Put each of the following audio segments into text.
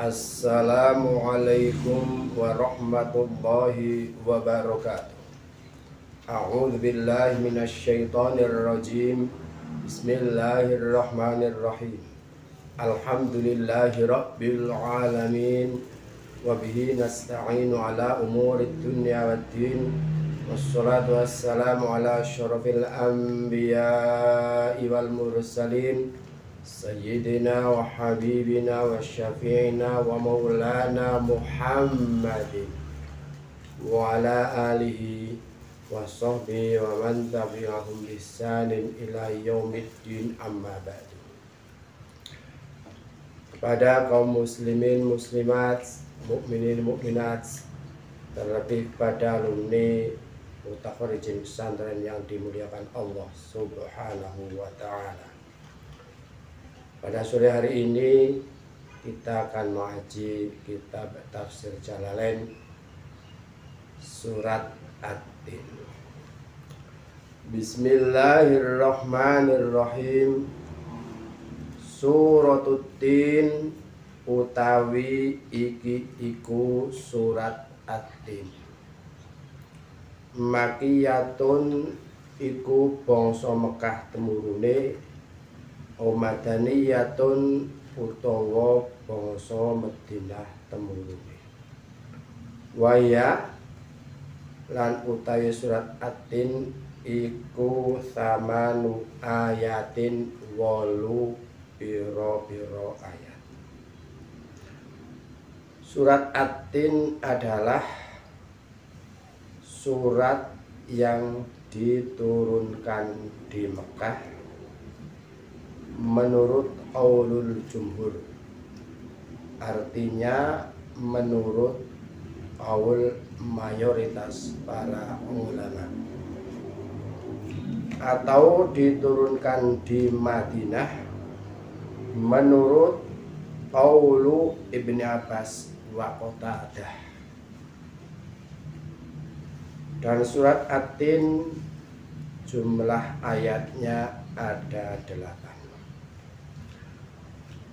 Assalamualaikum warahmatullahi wabarakatuh. A'udzu billahi minasyaitonir rajim. Bismillahirrahmanirrahim. Alhamdulillahi rabbil alamin wa bihi nasta'inu ala umurid dunya waddin. Wassalatu wassalamu ala asyrafil anbiya'i wal mursalin Sayyidina wa habibina wa syafi'ina wa maulana Muhammadin wa ala alihi wa sahbihi wa man tabi'ahum bisanin ila yaumiddin, amma ba'du. Kepada kaum muslimin muslimat, mukminin mukminat, terlebih kepada alumni mutakharirin pesantren yang dimuliakan Allah Subhanahu wa ta'ala. Pada sore hari ini kita akan mengaji kitab tafsir Jalalain surat At-Tin. Bismillahirrahmanirrahim. Suratul Tin utawi iki iku surat At-Tin. Makiyatun iku bangsa Mekah temurune, Madaniyatun utawa bangsa Madinah temurune. Waya lan utawi surat At-Tin iku samanu ayatin 8 pira-pira ayat. Surat At-Tin adalah surat yang diturunkan di Mekah menurut qaulul jumhur, artinya menurut qaul mayoritas para ulama, atau diturunkan di Madinah menurut qaulu Ibnu Abbas wa Qatadah. Dan surat At-Tin jumlah ayatnya ada 8.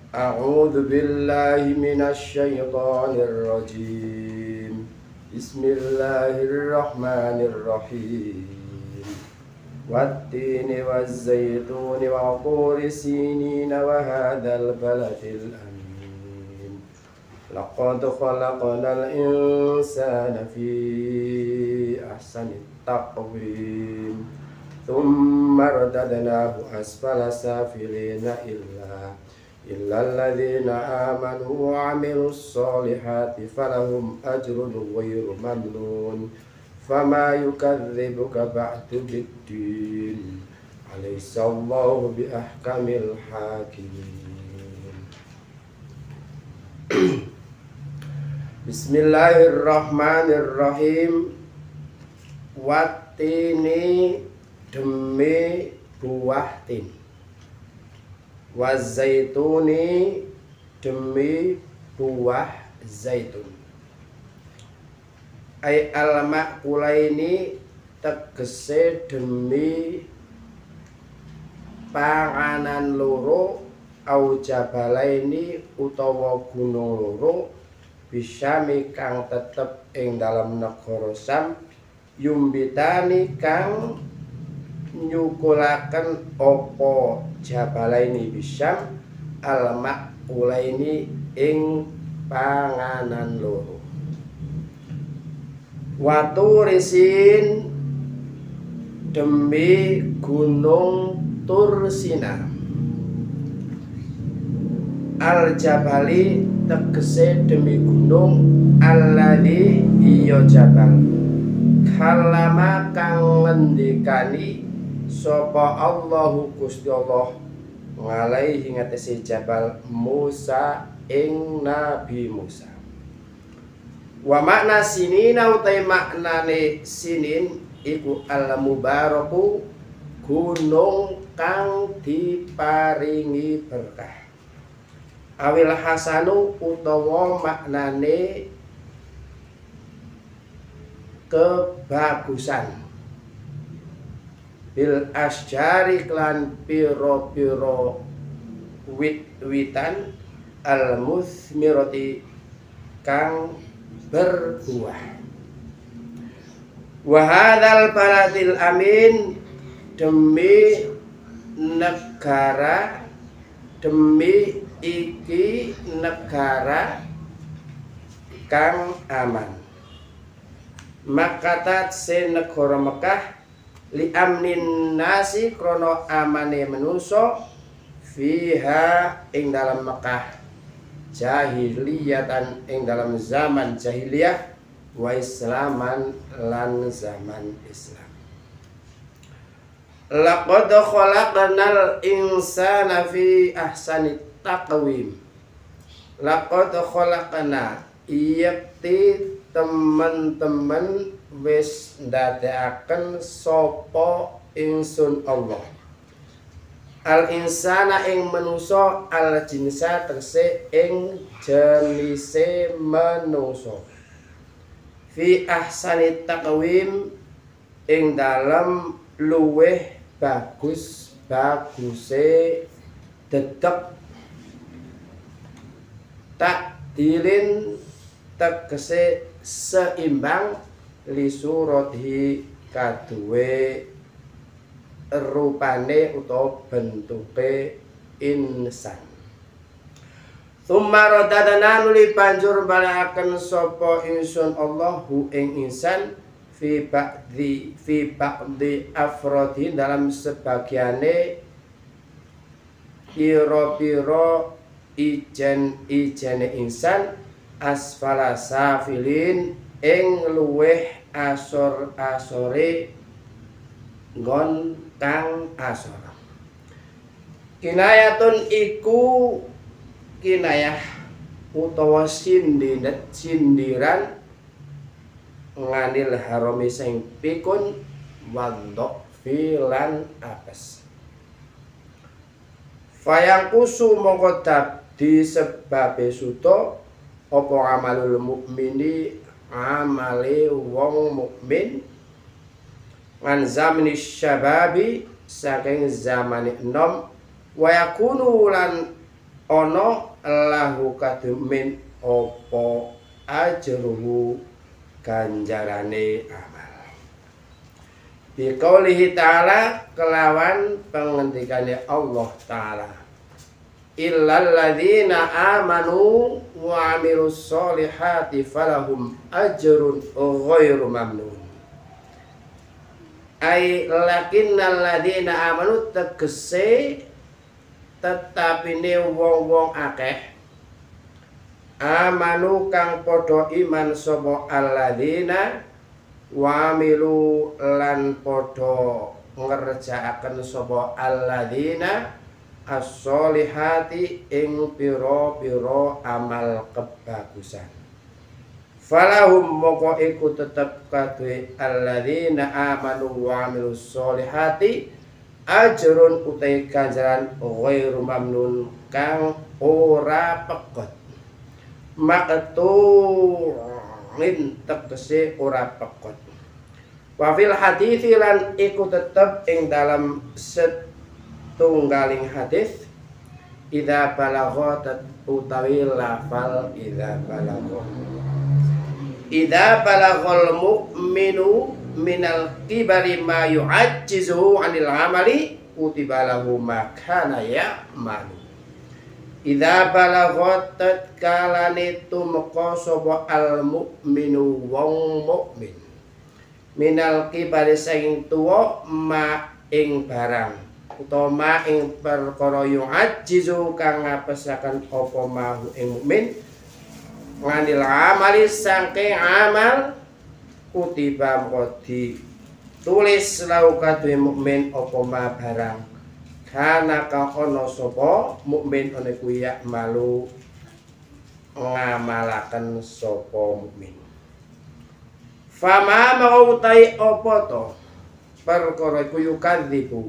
A'udzu billahi minasyaitonir rajim. Bismillahirrahmanirrahim. Wat-tini waz-zaituni wa turi sinin wa hadzal baladil amin. Laqad khalaqnal insana fi ahsani taqwim. Thumma radadnahu asfala safilina illal ladzina amanu wa 'amilus solihati falahum ajrun ghairu mamnun. Fama yukadzibuka ba'du biddin. Alaihissallahu bi ahkamil hakimin. Bismillahirrahmanirrahim. Wattini demi buah tin, wazaituni demi buah zaitun. Ai al-ma'kulaini tegese demi panganan loro, au jabalaini utawa gunung loro, bisyami kang tetep ing dalam negara Syam, yumbitani kang nyukulaken opo jabalaini bisyam al-ma'kulaini ing panganan loro. Waturisin demi gunung Tursina. Al-jabali tegese demi gunung alladzi iya jabal kalama kang ngendikani sapa Allahu Gusti Allah ngalaihi ngatesi jabal Musa ing Nabi Musa. Wa makna sinina utai maknane sinin iku al-mubaraku gunung kang diparingi berkah. Awil hasanu utawa maknane kebagusan. Bil asjari klan piro-piro wit-witan al muthmirati kang berbuah. Wa hadzal baladil amin, demi negara, demi iki negara kang aman. Makatat se negara Mekah li amnin nasi krono amane manusa fiha ing dalam Mekah jahiliyatan ing dalam zaman jahiliyah wa islaman lan zaman Islam. Laqad khalaqnal insana fi ahsani taqwim. Laqad khalaqna yakti teman-teman wis ndadekaken sapa ingsun Allah al insana ing manusa al jinsa tegese ing jenise manusa fi ahsani taqwim ing dalem luweh baguse dedek takdilin tegese seimbang li surati kaduwe rupane utawa bentuke insan. Tsumma radadana nuli banjur balaaken sapa ingsun Allahu ing insan fi ba'di afrodi dalam sebagiane pira-pira ijen-ijene insan asfala safilin ing luweh asore nggon kang asor. Kinayatun iku kinayah utawa sindiran nganil harami sing pikun wandok filan apes. Fayangkusu mongko di sebabe suto apa amalul mukmini amale wong mukmin ngan zamani syababi saking zamani enom wa yakunu lan ono lahu kadumin apa ajruhu ganjarane amal. Bi qaulihi ta'ala kelawan pengendikane Allah taala illal ladzina amanu wa amilus solihati falahum ajrun ghairu mamnun. Ai lakinnal ladzina amanu tegese tetapine wong-wong akeh amanu kang padha iman sapa alladzina wa amilu lan padha ngerjakaken sapa alladzina as-solihati ing pira-pira amal kebagusan. Falahum moko iku tetep kadhe alladzina amanu wa amilus solihati ajrun utai ganjaran ghairu mamnun kang ora pekot. Maqtu'in tegese ora pekot. Wa fil hadithi lan iku tetep ing dalam tunggaling hadis idza balagha utawi lafal idza balaghal mu'minu minal kibari ma yu'ajjizu 'anil amali kutiba lahu ma kana ya'malu. Idza balaghat tatkalane tumeka sapa al mu'minu wong mukmin minal kibari saking tuwa ma ing barang utawa ing perkara yu'ajjizu kang ngapesaken apa mahu ing mukmin nganil amali saking amal kutiba mengko tulis lau kadhe mukmin apa ma barang kana ka ana sapa mukmin ana kuwi ya malu ngamalaken sapa mukmin. Fama mau utai apa to perkara iku yukadzibu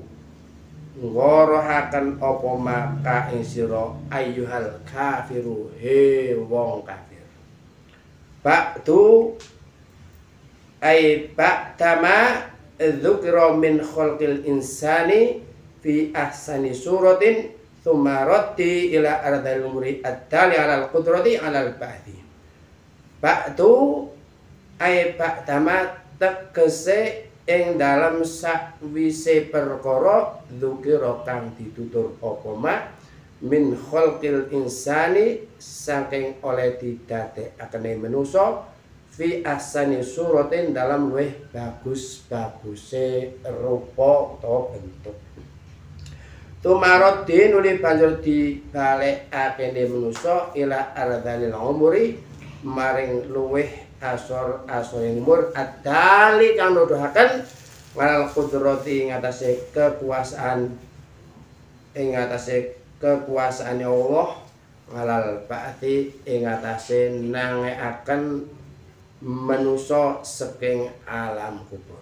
ngorohaken apa maka ing sira ayyuhal kafiru he wong kafir. Ba'du ay ba'dama dzukira min khalqil insani fi ahsani suratin Thumarotti ila ardhil umuri ad-dali alal qudrati alal ba'di. Ba'du ai ba'dama tegese ing dalam sakwise perkara dzukira kang ditutur apa mak min khalqil insani saking oleh didadekake manusa fi ahsani suratin dalam luwih bagus-baguse rupa utawa bentuk. Tumaroddin uli banjur dibalekake manusa ila ardhanil umuri maring luwih asor-asoring umur adali kang nuduhaken walal qudrati ing atase kekuasaan Allah walal ba'ti ing atase nangekaken manusa saking alam kubur.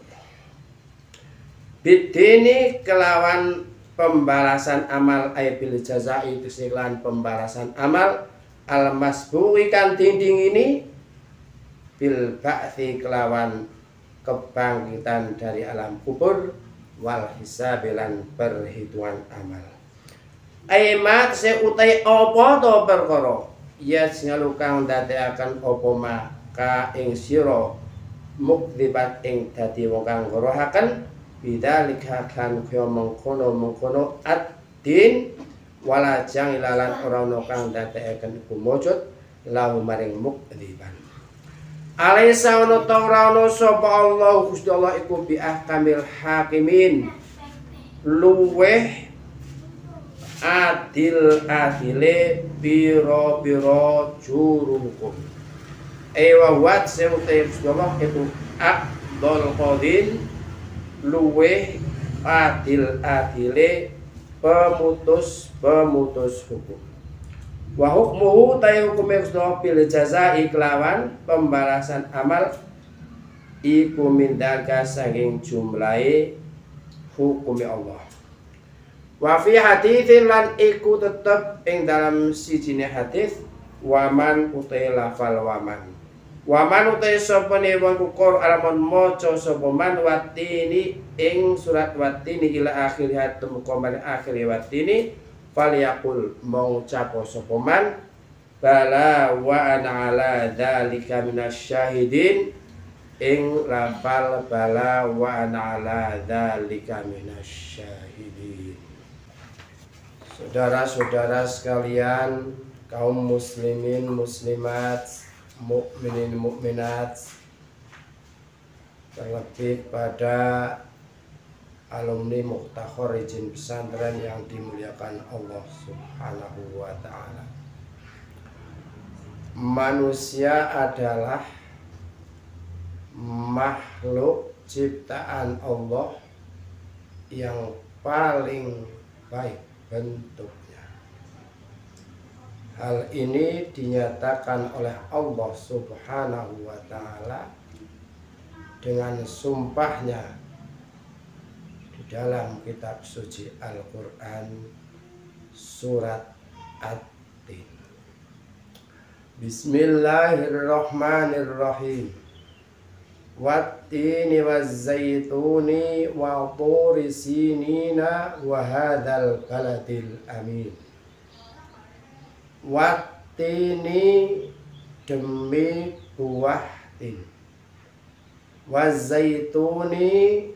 Bidini kelawan pembalasan amal aibil jazai kesiklan pembalasan amal al-masbuqi kan dinding ini bil ba'thi kelawan kebangkitan dari alam kubur wal hisabilan perhitungan amal. Aimat se utai apa to perkara ya sinalu kang dadekaken apa maka ing sira mukdzibat ing dadi wong kang ngorohaken bidzalika kan kaya mengkono ad-din wala jangilalan ora ono kang dadekaken iku mujud lahu maring mukdziban. Alaisa ono ta ora ono sapa Allah Gusti Allah iku bi ahkamil hakimin luweh adile biro juru hukum. Ewa wat seutai Gusti Allah itu abdul qadin luweh adile pemutus hukum. Wa hukmuhu ta hukume Gusti Allah bil jazai kelawan pembalasan amal iku mindaka saking jumlahe hukume Allah. Wa fi haditsin lan iku tetep ing dalam sijine hadis waman utai lafal waman utai sapa ne wong kukur alamon maca sapa man watini ing surat watini ila akhir hatem komen akhir watini falyaqul mengucap sapa man bala wa ana ala dzalika minasyahidin ing lafal bala wa ana ala dzalika minasyahidin. Saudara-saudara sekalian, kaum muslimin muslimat, mukminin mukminat, terlebih pada alumni Muktakhorijin pesantren yang dimuliakan Allah Subhanahu wa ta'ala. Manusia adalah makhluk ciptaan Allah yang paling baik bentuknya. Hal ini dinyatakan oleh Allah Subhanahu wa ta'ala dengan sumpahnya di dalam kitab suci Al-Quran surat At-Tin. Bismillahirrahmanirrahim. Wattini wazzaituni wa turi sinina wa hadzal baladil amin. Wattini demi buah tin, wazzaituni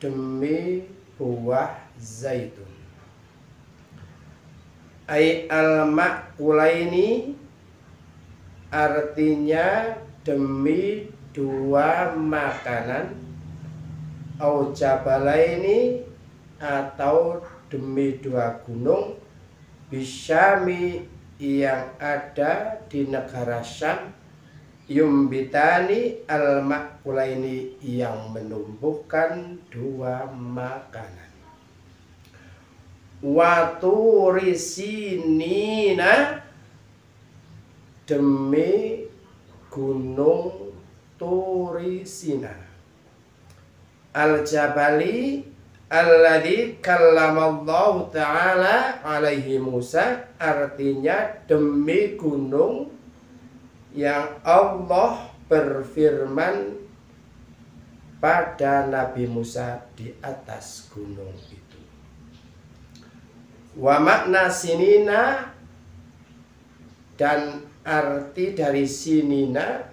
demi buah zaitun. Ai al-ma'kulaini artinya demi dua makanan, au jabalaini atau demi dua gunung, bisyami yang ada di negara Syam, yumbitani al-ma'kulaini yang menumbuhkan dua makanan. Waturi sinina demi gunung Turi Sina. Al-Jabali alladzi kallamallahu ta'ala alaihi Musa, artinya demi gunung yang Allah berfirman pada Nabi Musa di atas gunung itu. Wa makna sinina, dan arti dari sinina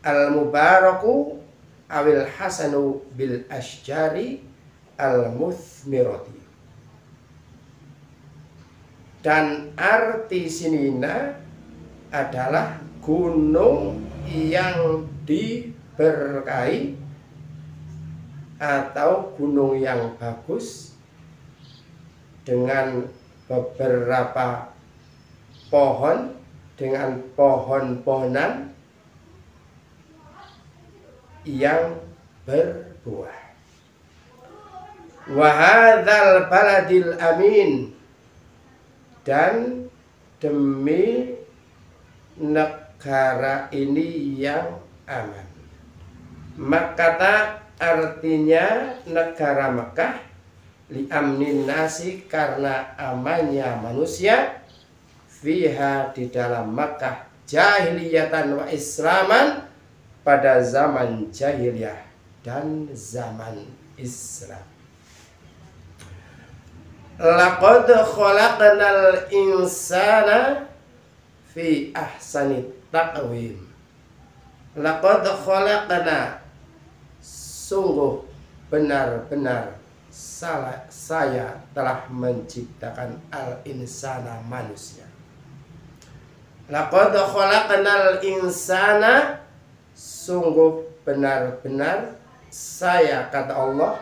al mubaraku awil hasanu bil asjari al muthmirati. Dan arti sinina adalah gunung yang diberkahi atau gunung yang bagus dengan beberapa pohon, dengan pohon-pohonan yang berbuah. Wa hadzal baladil amin, dan demi negara ini yang aman. Makkah artinya negara Mekah, li'amnin nasi karena amannya manusia, fiha di dalam Makkah, jahiliyatan wa islaman pada zaman jahiliyah dan zaman Islam. Laqad khalaqnal insana fi ahsani taqwim. Laqad khalaqna, sungguh benar-benar saya telah menciptakan al-insana manusia. Laqad khalaqnal insana, sungguh benar-benar saya, kata Allah,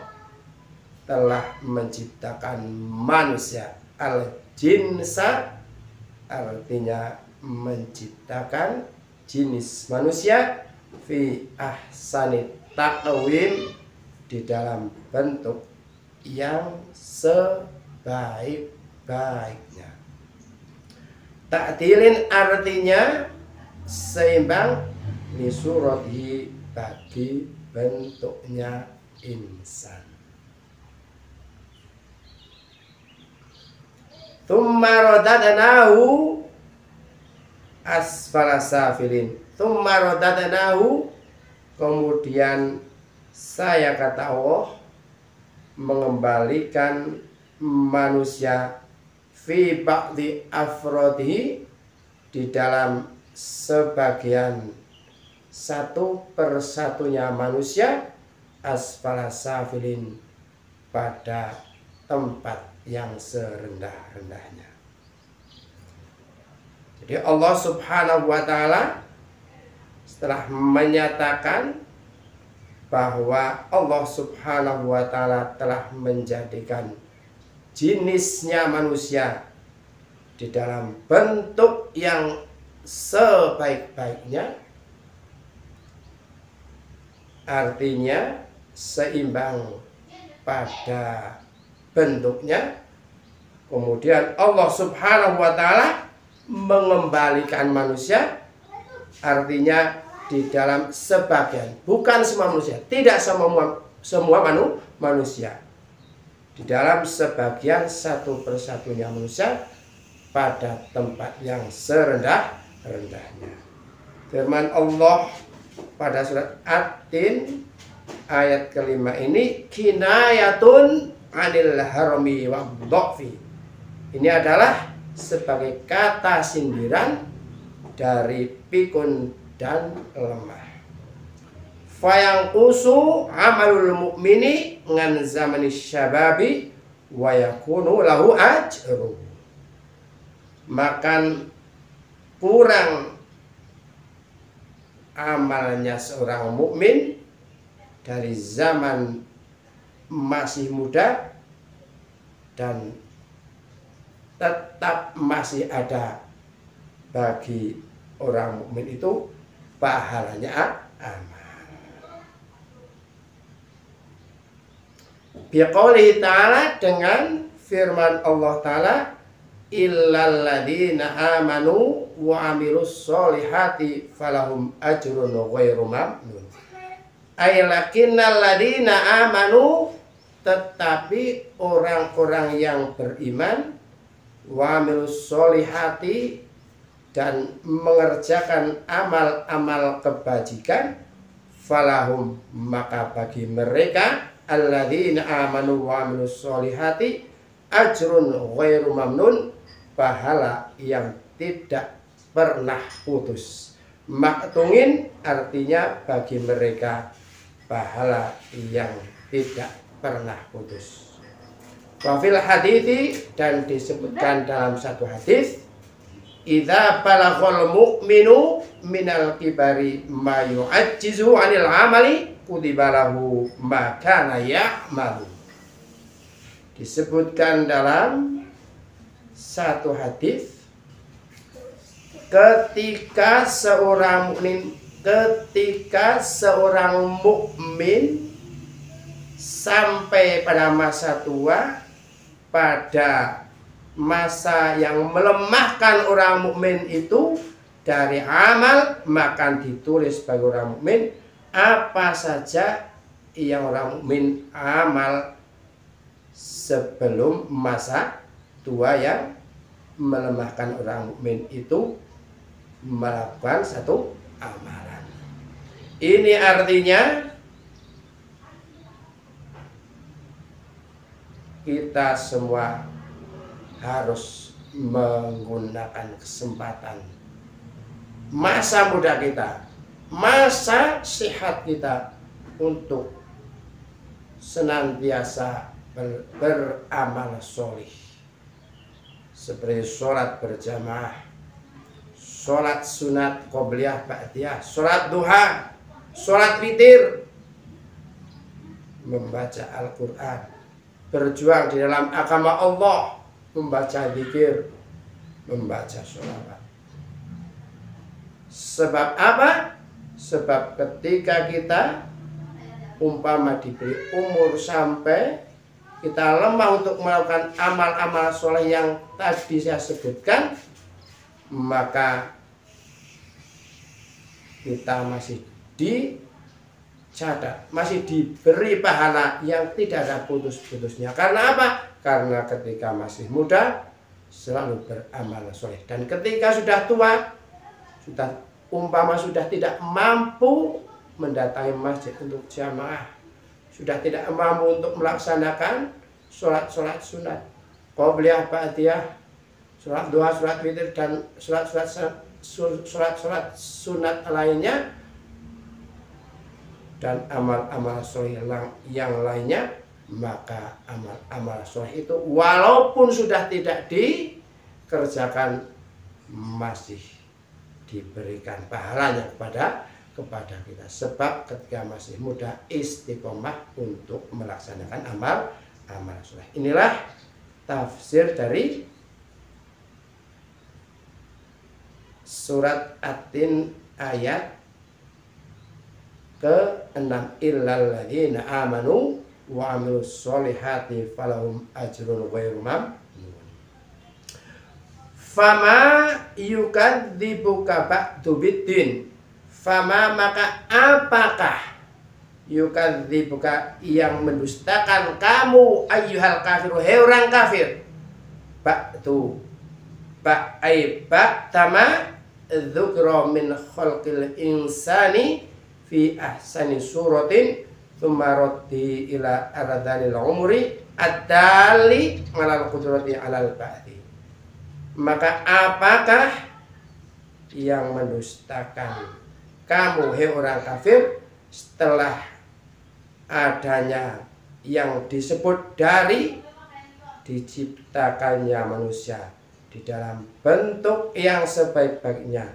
telah menciptakan manusia. Al-jinsa artinya menciptakan jenis manusia, fi ahsani taqwim, di dalam bentuk yang sebaik-baiknya. Ta'dilin artinya seimbang, li suratihi, bagi bentuknya insan. Tsumma radadnahu asfala safilin. Tsumma radadnahu, kemudian saya, kata Allah, mengembalikan manusia fi ba'di afrodihi, di dalam sebagian satu persatunya manusia, asfala safilin, pada tempat yang serendah-rendahnya. Jadi Allah Subhanahu wa ta'ala setelah menyatakan bahwa Allah Subhanahu wa ta'ala telah menjadikan jenisnya manusia di dalam bentuk yang sebaik-baiknya, artinya seimbang pada bentuknya. Kemudian Allah Subhanahu wa ta'ala mengembalikan manusia, artinya di dalam sebagian, bukan semua manusia, tidak semua manusia, di dalam sebagian satu persatunya manusia pada tempat yang serendah-rendahnya. Firman Allah pada surat At-Tin ayat kelima ini, kinayatun anil harami wa dha'fi. Ini adalah sebagai kata sindiran dari pikun dan lemah. Fayangkusu amalul mu'mini ngan zamani syababi wa yakunu lahu ajru. Makan kurang amalnya seorang mukmin dari zaman masih muda, dan tetap masih ada bagi orang mukmin itu pahalanya amal. Biqaulihi ta'ala, dengan firman Allah ta'ala, illal ladzina amanu wa amilus solihati falahum ajrun ghairu mamnun. Ay lakinnal ladzina amanu, tetapi orang-orang yang beriman, wa amilus solihati, dan mengerjakan amal-amal kebajikan, falahum, maka bagi mereka, alladzina amanu wa amilus solihati, ajrun ghairu mamnun, pahala yang tidak pernah putus. Maktungin artinya bagi mereka pahala yang tidak pernah putus. Wafil hadithi, dan disebutkan dalam satu hadis, idza balaghal mu'minu minal kibari ma yu'ajjizu 'anil amali kudibalahu ma kana ya'malu. Disebutkan dalam satu hadis, ketika seorang mukmin sampai pada masa tua, pada masa yang melemahkan orang mukmin itu dari amal, maka ditulis bagi orang mukmin apa saja yang orang mukmin amal sebelum masa tua yang melemahkan orang mukmin itu melakukan satu amalan. Ini artinya kita semua harus menggunakan kesempatan masa muda kita, masa sehat kita untuk senantiasa beramal solih, seperti sholat berjamaah, sholat sunat qobliyah ba'diyah, sholat duha, sholat witir, membaca Al-Quran, berjuang di dalam agama Allah, membaca zikir, membaca sholawat. Sebab apa? Sebab ketika kita umpama diberi umur sampai kita lemah untuk melakukan amal-amal soleh yang tadi saya sebutkan, maka kita masih dicatat, masih diberi pahala yang tidak ada putus-putusnya. Karena apa? Karena ketika masih muda selalu beramal soleh, dan ketika sudah tua, sudah tidak mampu mendatangi masjid untuk jamaah, sudah tidak mampu untuk melaksanakan sholat-sholat sunat, qobliyah ba'diyah, sholat duha, sholat witir, dan sholat-sholat sunat lainnya, dan amal-amal soleh yang lainnya, maka amal-amal soleh itu walaupun sudah tidak dikerjakan masih diberikan pahalanya kepada kita, sebab ketika masih muda istiqomah untuk melaksanakan amal soleh. Inilah tafsir dari surat At-Tin ayat ke-6, illal ladzina amanu wa amilus solihati falahum ajrun ghairu mamnun. Fama yukadzibuka ba'du biddin, fama maka apakah yukadzibuka yang mendustakan kamu ayyuhal kafiru, hei orang kafir, ba'du ba'tama dzukra min khalqil insani fi ahsani suratin tsumma raddi ila ardhanil umri ad-dali alal qudrati alal ba'di. Maka apakah yang mendustakan kamu, hei orang kafir, setelah adanya yang disebut dari diciptakannya manusia di dalam bentuk yang sebaik-baiknya,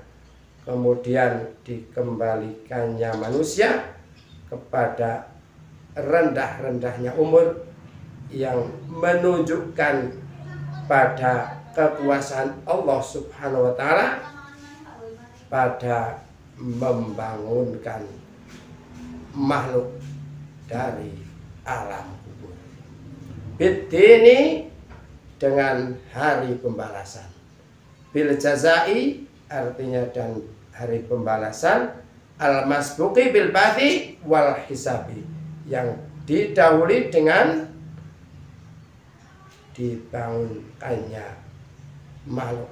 kemudian dikembalikannya manusia kepada rendah-rendahnya umur, yang menunjukkan pada kekuasaan Allah Subhanahu wa Ta'ala pada membangunkan makhluk dari alam kubur. Bidini, dengan hari pembalasan. Bil jazai artinya dan hari pembalasan. Al masbuqi bil ba'thi wal hisabi, yang didahului dengan dibangunkannya makhluk,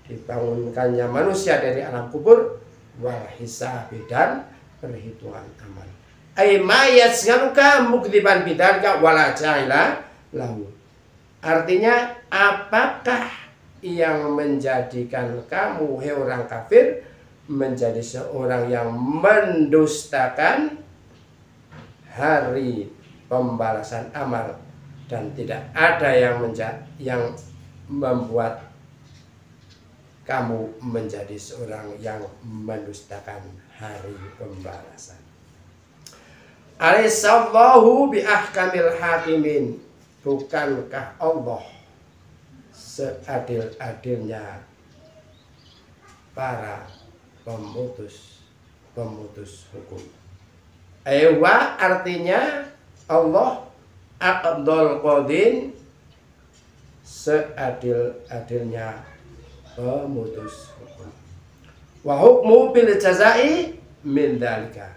dibangunkannya manusia dari alam kubur, wal hisabi, dan perhitungan amal. Ay ma yasghaluka mukdziban bidzalika wala ja'ila lahu. Artinya, apakah yang menjadikan kamu, hei orang kafir, menjadi seorang yang mendustakan hari pembalasan amal, dan tidak ada yang membuat kamu menjadi seorang yang mendustakan hari pembalasan. Alaihissallahu bi ahkamil hakimin. Bukankah Allah seadil-adilnya para pemutus hukum? Ewa artinya Allah aqdul qadin, seadil-adilnya pemutus hukum. Wa hukmu bil jazai min dzalika,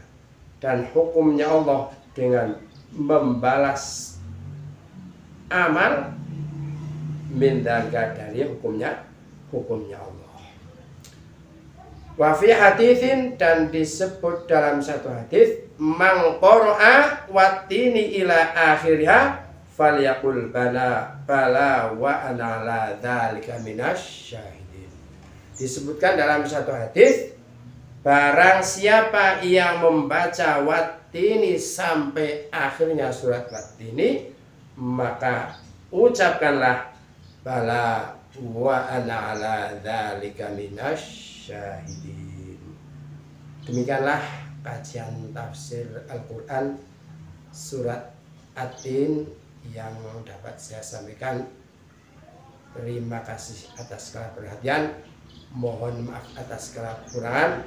dan hukumnya Allah dengan membalas amal min dzalika, dari hukumnya Allah. Wa fi haditsin, dan disebut dalam satu hadis, man qara'a watini ila akhiriha falyaqul bala wa ana la dzalika minasyahidin. Disebutkan dalam satu hadis, barang siapa yang membaca watini sampai akhirnya surat watini, maka ucapkanlah bala wa ana ala dzalika minasyahidin. Demikianlah kajian tafsir Al-Quran surat At-Tin yang dapat saya sampaikan. Terima kasih atas segala perhatian. Mohon maaf atas segala kekurangan.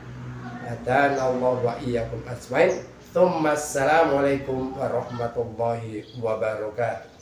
Hadanallahu wa iyyakum ajmain. Assalamualaikum warahmatullahi wabarakatuh.